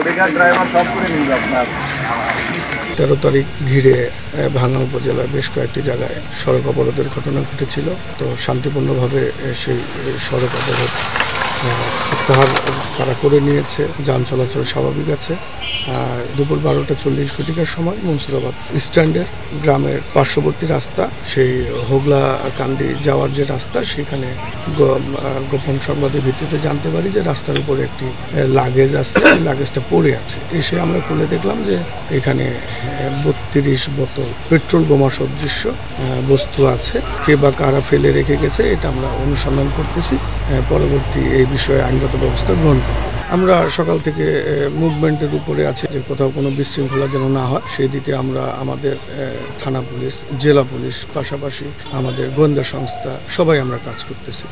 Bodyguard driver সব করে নিল আপনার। 13 তারিখ ঘিরে ভাঙ্গা উপজেলার বেশ কয়েকটি জায়গায় সড়ক অবরোধের ঘটনা ঘটেছিল। তো শান্তিপূর্ণভাবে সেই সড়ক অবরোধ প্রত্যাহার তারা করে নিয়েছে, যান চলাচল স্বাভাবিক আছে। দুপুর 12টা 40 ঘটিকার সময় মনসুরাবাদ স্ট্যান্ডের গ্রামের পার্শ্ববর্তী রাস্তা, সেই হোগলা কান্দি যাওয়ার যে রাস্তা, সেখানে গোপন সংবাদের ভিত্তিতে জানতে পারি যে রাস্তার উপরে একটি লাগেজ আছে, লাগেজটা পড়ে আছে। এসে আমরা খুলে দেখলাম যে এখানে 32 বোতল পেট্রোল বোমা সদৃশ্য বস্তু আছে। কে বা কারা ফেলে রেখে গেছে এটা আমরা অনুসন্ধান করতেছি। পরবর্তী এই বিষয়ে আইনগত ব্যবস্থা গ্রহণ করি। আমরা সকাল থেকে মুভমেন্টের উপরে আছি যে কোথাও কোনো বিশৃঙ্খলা যেন না হয়, সেই দিকে আমরা আমাদের থানা পুলিশ, জেলা পুলিশ, পাশাপাশি আমাদের গোয়েন্দা সংস্থা সবাই আমরা কাজ করতেছি।